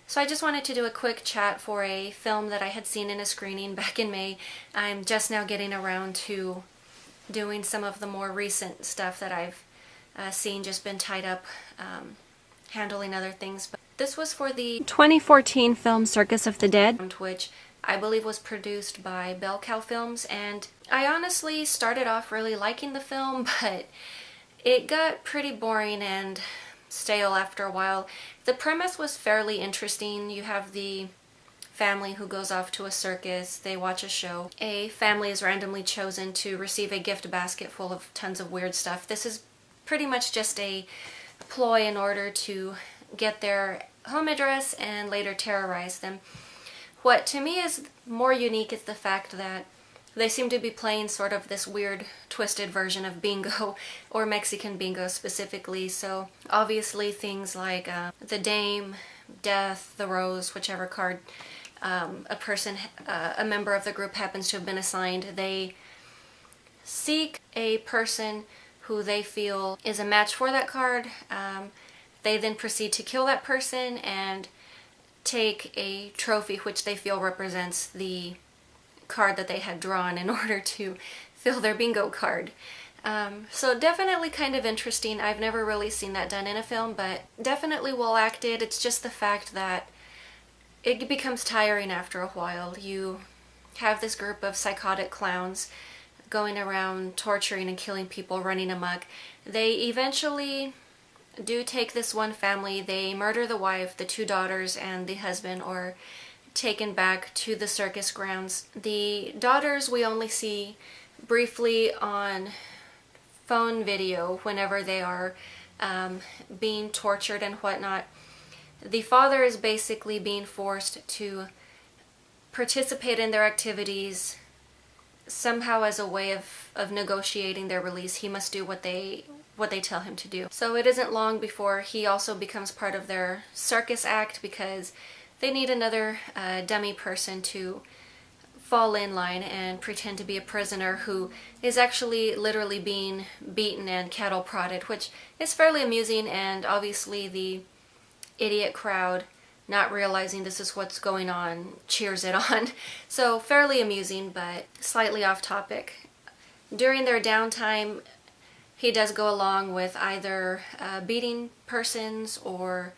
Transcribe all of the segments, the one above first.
So I just wanted to do a quick chat for a film that I had seen in a screening back in May. I'm just now getting around to doing some of the more recent stuff that I've seen, just been tied up handling other things. But this was for the 2014 film Circus of the Dead, which I believe was produced by Bell Cow Films, and I honestly started off really liking the film, but it got pretty boring and stale after a while. The premise was fairly interesting. You have the family who goes off to a circus, they watch a show. A family is randomly chosen to receive a gift basket full of tons of weird stuff. This is pretty much just a ploy in order to get their home address and later terrorize them. What to me is more unique is the fact that they seem to be playing sort of this weird twisted version of bingo, or Mexican bingo specifically. So obviously things like the dame, death, the rose, whichever card a member of the group happens to have been assigned, they seek a person who they feel is a match for that card. They then proceed to kill that person and take a trophy which they feel represents the card that they had drawn in order to fill their bingo card. So definitely kind of interesting. I've never really seen that done in a film, but definitely well acted. It's just the fact that it becomes tiring after a while. You have this group of psychotic clowns going around torturing and killing people, running amok. They eventually do take this one family. They murder the wife, the two daughters, and the husband are taken back to the circus grounds. The daughters we only see briefly on phone video whenever they are being tortured and whatnot. The father is basically being forced to participate in their activities somehow as a way of negotiating their release. He must do what they tell him to do. So it isn't long before he also becomes part of their circus act, because they need another dummy person to fall in line and pretend to be a prisoner who is actually literally being beaten and cattle prodded, which is fairly amusing, and obviously the idiot crowd, not realizing this is what's going on, cheers it on. So fairly amusing, but slightly off topic. During their downtime, he does go along with either beating persons or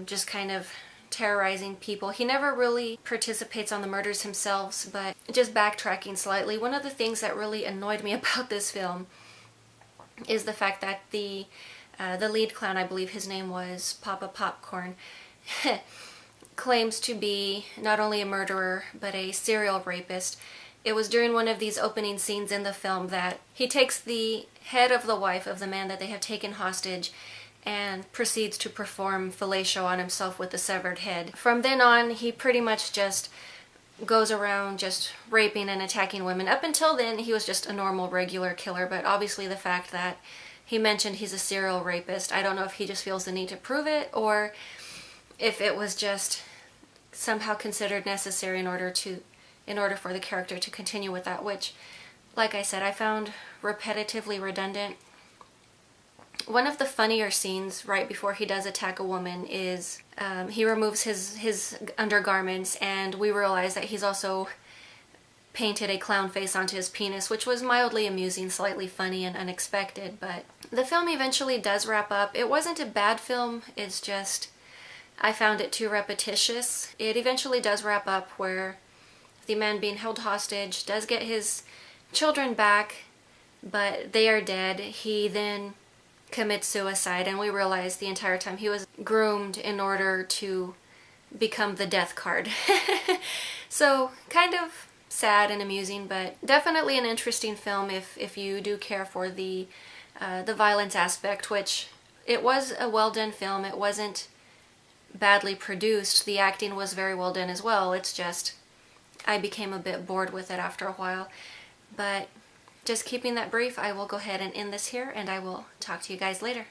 just kind of terrorizing people. He never really participates on the murders himself, but just backtracking slightly, one of the things that really annoyed me about this film is the fact that the lead clown, I believe his name was Papa Popcorn, claims to be not only a murderer but a serial rapist. It was during one of these opening scenes in the film that he takes the head of the wife of the man that they have taken hostage and proceeds to perform fellatio on himself with the severed head. From then on, he pretty much just goes around just raping and attacking women. Up until then, he was just a normal, regular killer, but obviously the fact that he mentioned he's a serial rapist, I don't know if he just feels the need to prove it, or if it was just somehow considered necessary in order for the character to continue with that, which, like I said, I found repetitively redundant. One of the funnier scenes right before he does attack a woman is he removes his undergarments, and we realize that he's also painted a clown face onto his penis, which was mildly amusing, slightly funny, and unexpected. But the film eventually does wrap up. It wasn't a bad film, it's just I found it too repetitious. It eventually does wrap up where the man being held hostage does get his children back, but they are dead. He then commits suicide, and we realize the entire time he was groomed in order to become the death card. So kind of sad and amusing, but definitely an interesting film if you do care for the violence aspect, which it was a well done film. It wasn't badly produced. The acting was very well done as well. It's just I became a bit bored with it after a while. But just keeping that brief, I will go ahead and end this here, and I will talk to you guys later.